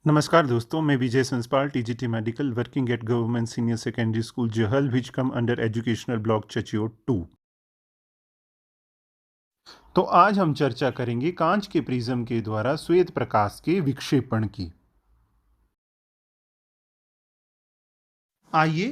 नमस्कार दोस्तों, मैं Vijay Sanspal, TGT medical, working at government senior secondary school Jahal, which come under educational block Chachiot 2। तो आज हम चर्चा करेंगे कांच के प्रिज्म के द्वारा श्वेत प्रकाश के विक्षेपण की। आइए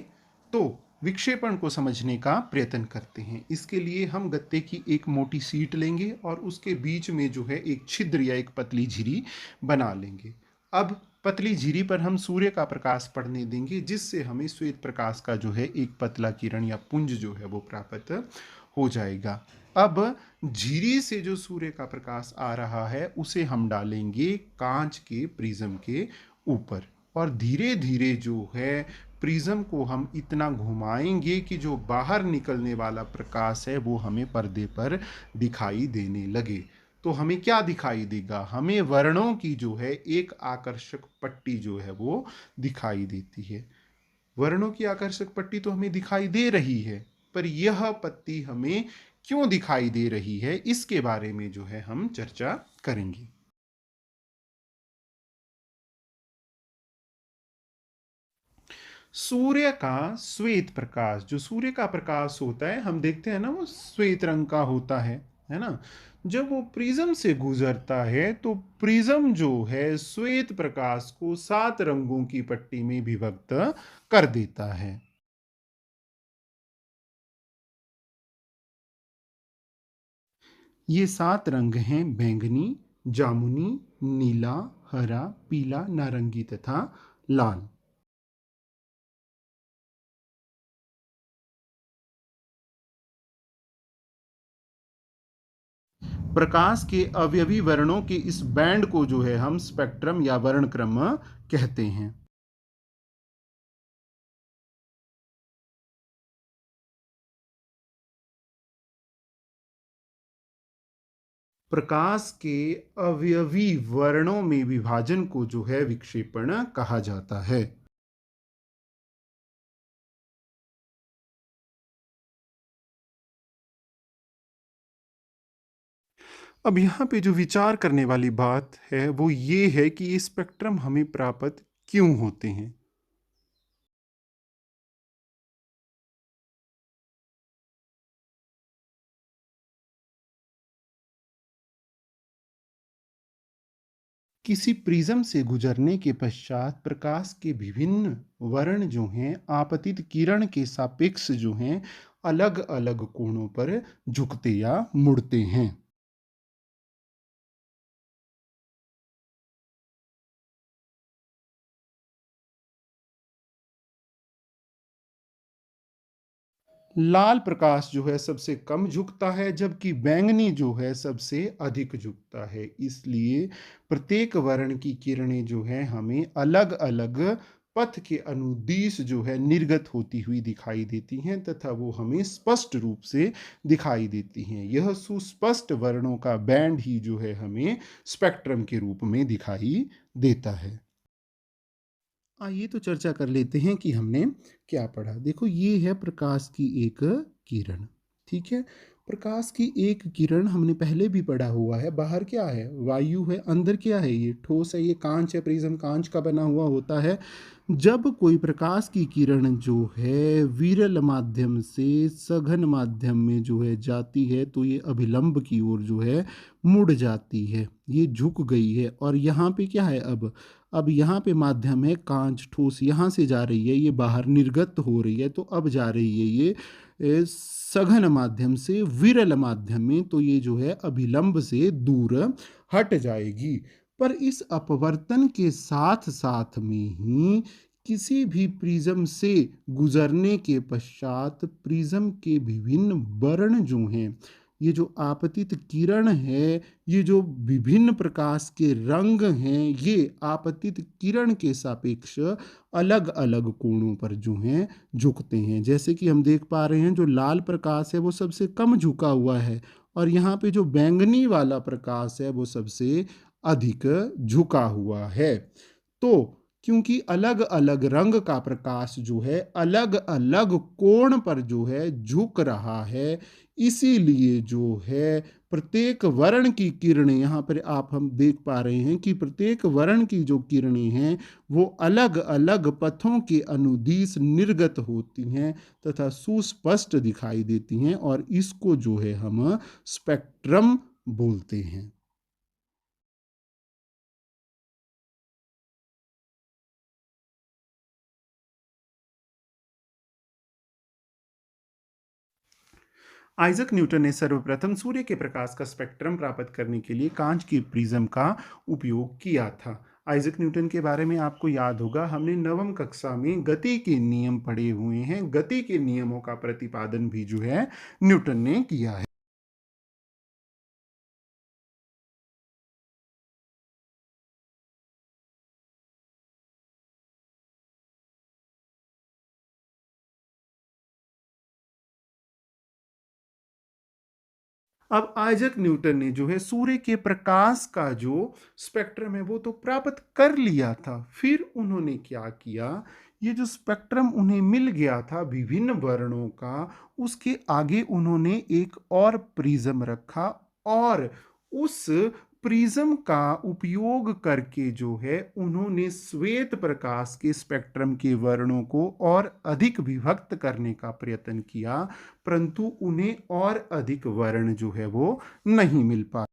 तो विक्षेपण को समझने का प्रयत्न करते हैं। इसके लिए हम गत्ते की एक मोटी सीट लेंगे और उसके बीच में जो है एक छिद्र या एक पतली झिरी बना लेंगे। अब पतली झिरी पर हम सूर्य का प्रकाश पड़ने देंगे, जिससे हमें श्वेत प्रकाश का जो है एक पतला किरण या पुंज जो है वो प्राप्त हो जाएगा। अब झिरी से जो सूर्य का प्रकाश आ रहा है उसे हम डालेंगे कांच के प्रिज्म के ऊपर, और धीरे धीरे जो है प्रिज्म को हम इतना घुमाएंगे कि जो बाहर निकलने वाला प्रकाश है वो हमें पर्दे पर दिखाई देने लगे। तो हमें क्या दिखाई देगा? हमें वर्णों की जो है एक आकर्षक पट्टी जो है वो दिखाई देती है। वर्णों की आकर्षक पट्टी तो हमें दिखाई दे रही है, पर यह पट्टी हमें क्यों दिखाई दे रही है, इसके बारे में जो है हम चर्चा करेंगे। सूर्य का श्वेत प्रकाश, जो सूर्य का प्रकाश होता है हम देखते हैं ना, वो श्वेत रंग का होता है ना। जब वो प्रिज्म से गुजरता है तो प्रिज्म जो है श्वेत प्रकाश को 7 रंगों की पट्टी में विभक्त कर देता है। ये 7 रंग हैं: बैंगनी, जामुनी, नीला, हरा, पीला, नारंगी तथा लाल। प्रकाश के अवयवी वर्णों के इस बैंड को जो है हम स्पेक्ट्रम या वर्णक्रम कहते हैं। प्रकाश के अवयवी वर्णों में विभाजन को जो है विक्षेपण कहा जाता है। अब यहाँ पे जो विचार करने वाली बात है वो ये है कि ये स्पेक्ट्रम हमें प्राप्त क्यों होते हैं। किसी प्रिज्म से गुजरने के पश्चात प्रकाश के विभिन्न वर्ण जो हैं आपतित किरण के सापेक्ष जो हैं अलग अलग कोणों पर झुकते या मुड़ते हैं। लाल प्रकाश जो है सबसे कम झुकता है, जबकि बैंगनी जो है सबसे अधिक झुकता है। इसलिए प्रत्येक वर्ण की किरणें जो है हमें अलग अलग पथ के अनुदिश जो है निर्गत होती हुई दिखाई देती हैं, तथा वो हमें स्पष्ट रूप से दिखाई देती हैं। यह सुस्पष्ट वर्णों का बैंड ही जो है हमें स्पेक्ट्रम के रूप में दिखाई देता है। आइए तो चर्चा कर लेते हैं कि हमने क्या पढ़ा। देखो, ये है प्रकाश की एक किरण। ठीक है, प्रकाश की एक किरण हमने पहले भी पढ़ा हुआ है। बाहर क्या है? वायु है। अंदर क्या है? ये ठोस है, ये कांच है। प्रिज्म कांच का बना हुआ होता है। जब कोई प्रकाश की किरण जो है विरल माध्यम से सघन माध्यम में जो है जाती है तो ये अभिलंब की ओर जो है मुड़ जाती है, ये झुक गई है। और यहाँ पे क्या है? अब यहाँ पे माध्यम है कांच, ठोस यहाँ से जा रही है, ये बाहर निर्गत हो रही है, तो अब जा रही है ये सघन माध्यम से विरल माध्यम में, तो ये जो है अभिलंब से दूर हट जाएगी। पर इस अपवर्तन के साथ साथ में ही किसी भी प्रिज्म से गुजरने के पश्चात प्रिज्म के विभिन्न वर्ण जो हैं, ये जो आपतित किरण है, ये जो विभिन्न प्रकाश के रंग हैं, ये आपतित किरण के सापेक्ष अलग अलग कोणों पर जो हैं झुकते हैं। जैसे कि हम देख पा रहे हैं, जो लाल प्रकाश है वो सबसे कम झुका हुआ है, और यहाँ पे जो बैंगनी वाला प्रकाश है वो सबसे अधिक झुका हुआ है। तो क्योंकि अलग अलग रंग का प्रकाश जो है अलग अलग कोण पर जो है झुक रहा है, इसीलिए जो है प्रत्येक वर्ण की किरणें, यहाँ पर आप हम देख पा रहे हैं कि प्रत्येक वर्ण की जो किरणें हैं वो अलग अलग पथों के अनुदिश निर्गत होती हैं तथा सुस्पष्ट दिखाई देती हैं, और इसको जो है हम स्पेक्ट्रम बोलते हैं। आइजक न्यूटन ने सर्वप्रथम सूर्य के प्रकाश का स्पेक्ट्रम प्राप्त करने के लिए कांच के प्रिज्म का उपयोग किया था। आइजक न्यूटन के बारे में आपको याद होगा, हमने नवम कक्षा में गति के नियम पढ़े हुए हैं। गति के नियमों का प्रतिपादन भी जो है न्यूटन ने किया है। अब आइजक न्यूटन ने जो है सूर्य के प्रकाश का जो स्पेक्ट्रम है वो तो प्राप्त कर लिया था। फिर उन्होंने क्या किया, ये जो स्पेक्ट्रम उन्हें मिल गया था विभिन्न वर्णों का, उसके आगे उन्होंने एक और प्रिज्म रखा, और उस प्रिज्म का उपयोग करके जो है उन्होंने श्वेत प्रकाश के स्पेक्ट्रम के वर्णों को और अधिक विभक्त करने का प्रयत्न किया, परंतु उन्हें और अधिक वर्ण जो है वो नहीं मिल पाए।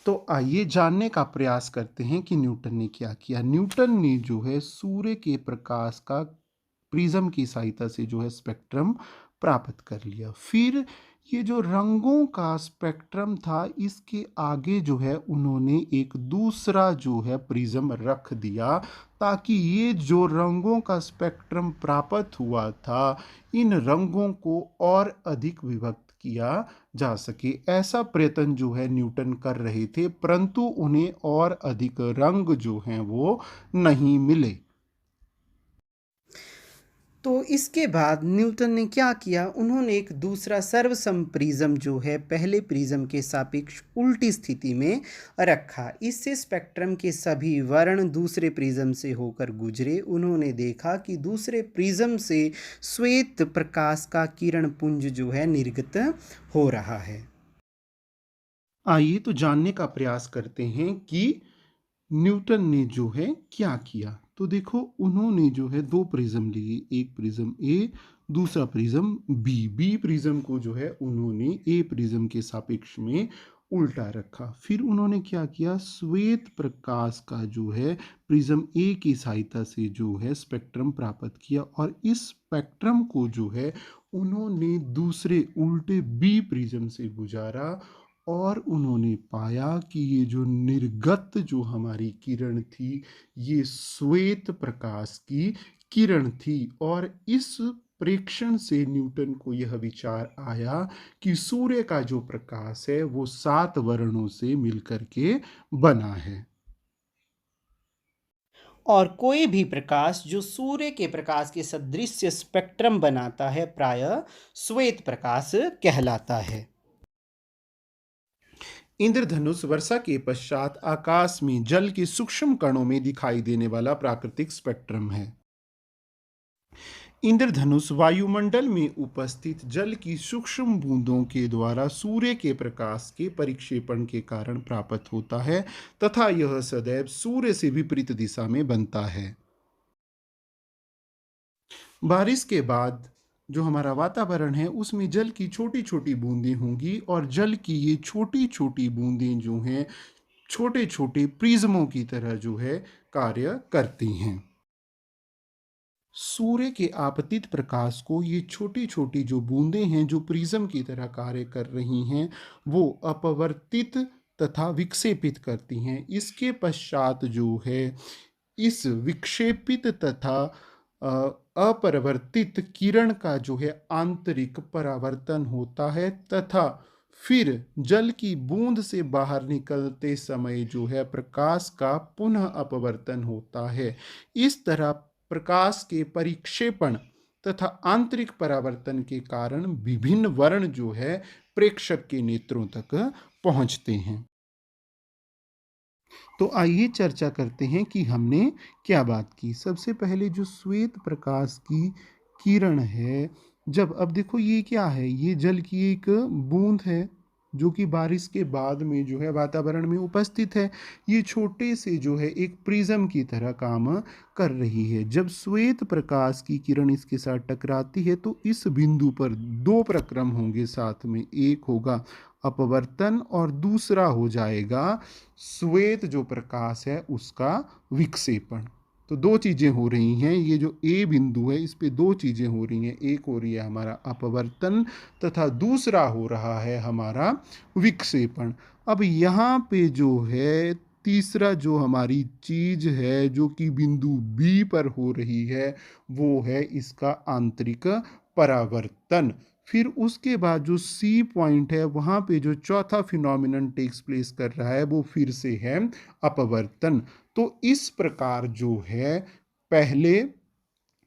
तो आइए जानने का प्रयास करते हैं कि न्यूटन ने क्या किया। न्यूटन ने जो है सूर्य के प्रकाश का प्रिज्म की सहायता से जो है स्पेक्ट्रम प्राप्त कर लिया। फिर ये जो रंगों का स्पेक्ट्रम था, इसके आगे जो है उन्होंने एक दूसरा जो है प्रिज्म रख दिया, ताकि ये जो रंगों का स्पेक्ट्रम प्राप्त हुआ था, इन रंगों को और अधिक विभक्त किया जा सके। ऐसा प्रयत्न जो है न्यूटन कर रहे थे, परंतु उन्हें और अधिक रंग जो हैं वो नहीं मिले। तो इसके बाद न्यूटन ने क्या किया, उन्होंने एक दूसरा सर्वसम प्रिज्म जो है पहले प्रिज्म के सापेक्ष उल्टी स्थिति में रखा। इससे स्पेक्ट्रम के सभी वर्ण दूसरे प्रिज्म से होकर गुजरे। उन्होंने देखा कि दूसरे प्रिज्म से श्वेत प्रकाश का किरण पुंज जो है निर्गत हो रहा है। आइए तो जानने का प्रयास करते हैं कि न्यूटन ने जो है क्या किया। तो देखो, उन्होंने जो है दो प्रिज्म लिए, एक प्रिज्म ए, दूसरा प्रिज्म बी। बी प्रिज्म को जो है उन्होंने ए प्रिज्म के सापेक्ष में उल्टा रखा। फिर उन्होंने क्या किया, श्वेत प्रकाश का जो है प्रिज्म ए की सहायता से जो है स्पेक्ट्रम प्राप्त किया, और इस स्पेक्ट्रम को जो है उन्होंने दूसरे उल्टे बी प्रिज्म से गुजारा, और उन्होंने पाया कि ये जो निर्गत जो हमारी किरण थी, ये श्वेत प्रकाश की किरण थी। और इस प्रेक्षण से न्यूटन को यह विचार आया कि सूर्य का जो प्रकाश है वो 7 वर्णों से मिलकर के बना है। और कोई भी प्रकाश जो सूर्य के प्रकाश के सदृश स्पेक्ट्रम बनाता है प्रायः श्वेत प्रकाश कहलाता है। इंद्रधनुष वर्षा के पश्चात आकाश में जल के सूक्ष्म कणों में दिखाई देने वाला प्राकृतिक स्पेक्ट्रम है। इंद्रधनुष वायुमंडल में उपस्थित जल की सूक्ष्म बूंदों के द्वारा सूर्य के प्रकाश के परिक्षेपण के कारण प्राप्त होता है, तथा यह सदैव सूर्य से विपरीत दिशा में बनता है। बारिश के बाद जो हमारा वातावरण है उसमें जल की छोटी छोटी बूंदें होंगी, और जल की ये छोटी छोटी बूंदें जो हैं छोटे छोटे प्रिज्मों की तरह जो है कार्य करती हैं। सूर्य के आपतित प्रकाश को ये छोटी छोटी जो बूंदें हैं जो प्रिज्म की तरह कार्य कर रही हैं, वो अपवर्तित तथा विक्षेपित करती हैं। इसके पश्चात जो है इस विक्षेपित तथा अपरिवर्तित किरण का जो है आंतरिक परावर्तन होता है, तथा फिर जल की बूंद से बाहर निकलते समय जो है प्रकाश का पुनः अपवर्तन होता है। इस तरह प्रकाश के परिक्षेपण तथा आंतरिक परावर्तन के कारण विभिन्न वर्ण जो है प्रेक्षक के नेत्रों तक पहुंचते हैं। तो आइए चर्चा करते हैं कि हमने क्या बात की। सबसे पहले जो श्वेत प्रकाश की किरण है जब अब देखो ये क्या है, ये जल की एक बूंद है जो कि बारिश के बाद में जो है वातावरण में उपस्थित है। ये छोटे से जो है एक प्रिज्म की तरह काम कर रही है। जब श्वेत प्रकाश की किरण इसके साथ टकराती है तो इस बिंदु पर दो प्रक्रम होंगे साथ में, एक होगा अपवर्तन और दूसरा हो जाएगा श्वेत जो प्रकाश है उसका विक्षेपण। तो दो चीज़ें हो रही हैं, ये जो ए बिंदु है इस पे दो चीज़ें हो रही हैं, एक हो रही है हमारा अपवर्तन तथा दूसरा हो रहा है हमारा विक्षेपण। अब यहाँ पे जो है तीसरा जो हमारी चीज़ है जो कि बिंदु बी पर हो रही है वो है इसका आंतरिक परावर्तन। फिर उसके बाद जो सी पॉइंट है वहाँ पे जो चौथा फिनोमिनन टेक्स प्लेस कर रहा है वो फिर से है अपवर्तन। तो इस प्रकार जो है पहले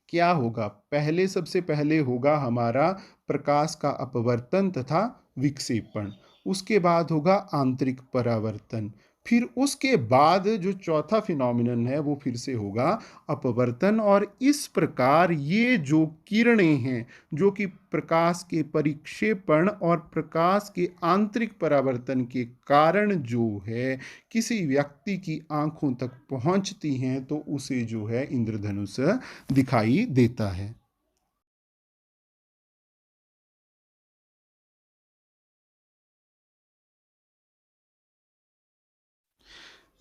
क्या होगा, पहले सबसे पहले होगा हमारा प्रकाश का अपवर्तन तथा विक्षेपण, उसके बाद होगा आंतरिक परावर्तन, फिर उसके बाद जो चौथा फिनोमिनन है वो फिर से होगा अपवर्तन। और इस प्रकार ये जो किरणें हैं जो कि प्रकाश के परिक्षेपण और प्रकाश के आंतरिक परावर्तन के कारण जो है किसी व्यक्ति की आंखों तक पहुंचती हैं तो उसे जो है इंद्रधनुष दिखाई देता है।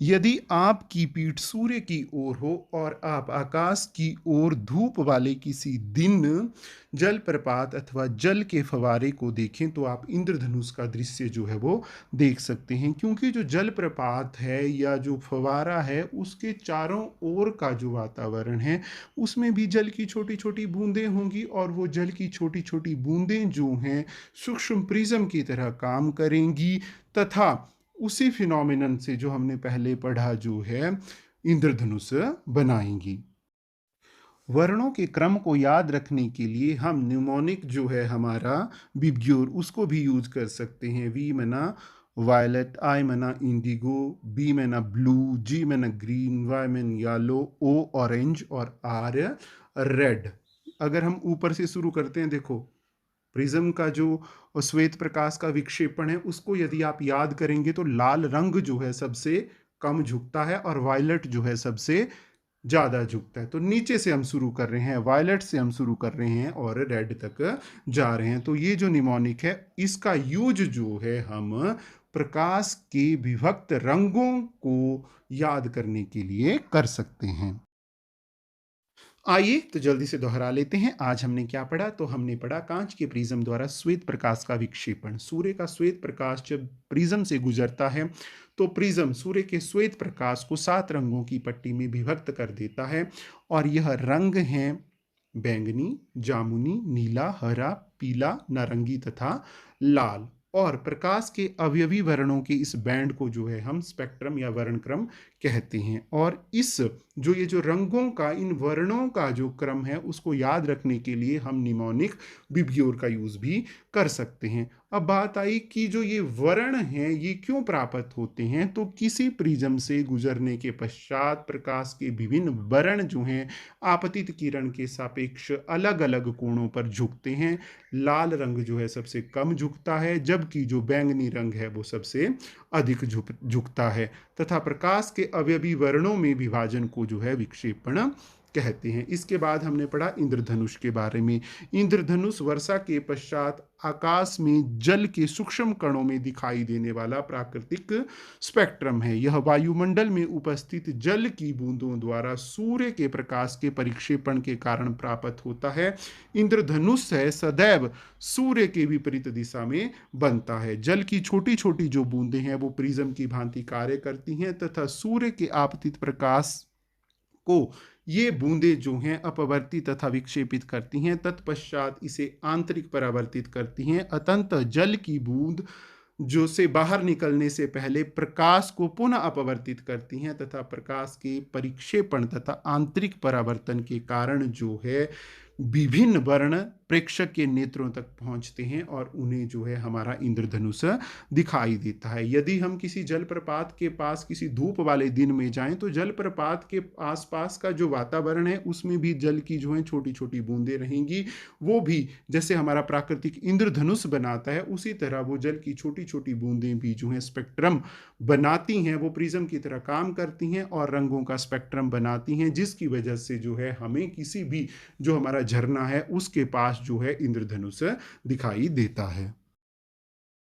यदि आपकी पीठ सूर्य की ओर हो और आप आकाश की ओर धूप वाले किसी दिन जलप्रपात अथवा जल के फवारे को देखें तो आप इंद्रधनुष का दृश्य जो है वो देख सकते हैं, क्योंकि जो जलप्रपात है या जो फवारा है उसके चारों ओर का जो वातावरण है उसमें भी जल की छोटी छोटी बूंदें होंगी और वो जल की छोटी छोटी बूंदें जो हैं सूक्ष्म प्रिज्म की तरह काम करेंगी तथा उसी फिनोमिनन से जो हमने पहले पढ़ा जो है इंद्रधनुष बनाएंगी। वर्णों के क्रम को याद रखने के लिए हम न्यूमोनिक जो है हमारा बिब्ग्योर उसको भी यूज कर सकते हैं। वी मना वायलेट, आई मना इंडिगो, बी मना ब्लू, जी मना ग्रीन, वाई मैन येलो, ओ ऑरेंज और आर रेड। अगर हम ऊपर से शुरू करते हैं, देखो प्रिज्म का जो श्वेत प्रकाश का विक्षेपण है उसको यदि आप याद करेंगे तो लाल रंग जो है सबसे कम झुकता है और वायलेट जो है सबसे ज्यादा झुकता है। तो नीचे से हम शुरू कर रहे हैं, वायलेट से हम शुरू कर रहे हैं और रेड तक जा रहे हैं। तो ये जो निमोनिक है इसका यूज जो है हम प्रकाश के विभक्त रंगों को याद करने के लिए कर सकते हैं। आइए तो जल्दी से दोहरा लेते हैं। आज हमने क्या पढ़ा, तो हमने पढ़ा कांच के प्रिज्म द्वारा श्वेत प्रकाश का विक्षेपण। सूर्य का श्वेत प्रकाश जब प्रिज्म से गुजरता है तो प्रिज्म सूर्य के श्वेत प्रकाश को 7 रंगों की पट्टी में विभक्त कर देता है और यह रंग हैं बैंगनी, जामुनी, नीला, हरा, पीला, नारंगी तथा लाल। और प्रकाश के अवयवी वर्णों के इस बैंड को जो है हम स्पेक्ट्रम या वर्णक्रम कहते हैं। और इस जो ये जो रंगों का इन वर्णों का जो क्रम है उसको याद रखने के लिए हम निमोनिक बिब्ग्योर का यूज भी कर सकते हैं। अब बात आई कि जो ये वर्ण हैं ये क्यों प्राप्त होते हैं, तो किसी प्रिज्म से गुजरने के पश्चात प्रकाश के विभिन्न वर्ण जो हैं आपतित किरण के सापेक्ष अलग अलग कोणों पर झुकते हैं। लाल रंग जो है सबसे कम झुकता है जबकि जो बैंगनी रंग है वो सबसे अधिक झुकता है तथा प्रकाश के अवयवी वर्णों में विभाजन को जो है विक्षेपण कहते हैं। इसके बाद हमने पढ़ा इंद्रधनुष के बारे में। इंद्रधनुष वर्षा के पश्चात आकाश में जल के सूक्ष्म कणों में दिखाई देने वाला प्राकृतिक स्पेक्ट्रम है। यह वायुमंडल में उपस्थित जल की बूंदों द्वारा सूर्य के प्रकाश के परिक्षेपण के कारण प्राप्त होता है। इंद्रधनुष है सदैव सूर्य के विपरीत दिशा में बनता है। जल की छोटी छोटी जो बूंदें हैं वो प्रिज्म की भांति कार्य करती हैं तथा सूर्य के आपतित प्रकाश को ये बूंदें जो हैं अपवर्तित तथा विक्षेपित करती हैं, तत्पश्चात इसे आंतरिक परावर्तित करती हैं। अतंतः जल की बूंद जो से बाहर निकलने से पहले प्रकाश को पुनः अपवर्तित करती हैं तथा प्रकाश के परिक्षेपण तथा आंतरिक परावर्तन के कारण जो है विभिन्न वर्ण प्रेक्षक के नेत्रों तक पहुंचते हैं और उन्हें जो है हमारा इंद्रधनुष दिखाई देता है। यदि हम किसी जलप्रपात के पास किसी धूप वाले दिन में जाएं तो जलप्रपात के आसपास का जो वातावरण है उसमें भी जल की जो है छोटी छोटी बूंदें रहेंगी। वो भी जैसे हमारा प्राकृतिक इंद्रधनुष बनाता है उसी तरह वो जल की छोटी छोटी बूंदें भी जो है स्पेक्ट्रम बनाती हैं, वो प्रिज्म की तरह काम करती हैं और रंगों का स्पेक्ट्रम बनाती हैं, जिसकी वजह से जो है हमें किसी भी जो हमारा झरना है उसके पास जो है इंद्रधनुष दिखाई देता है।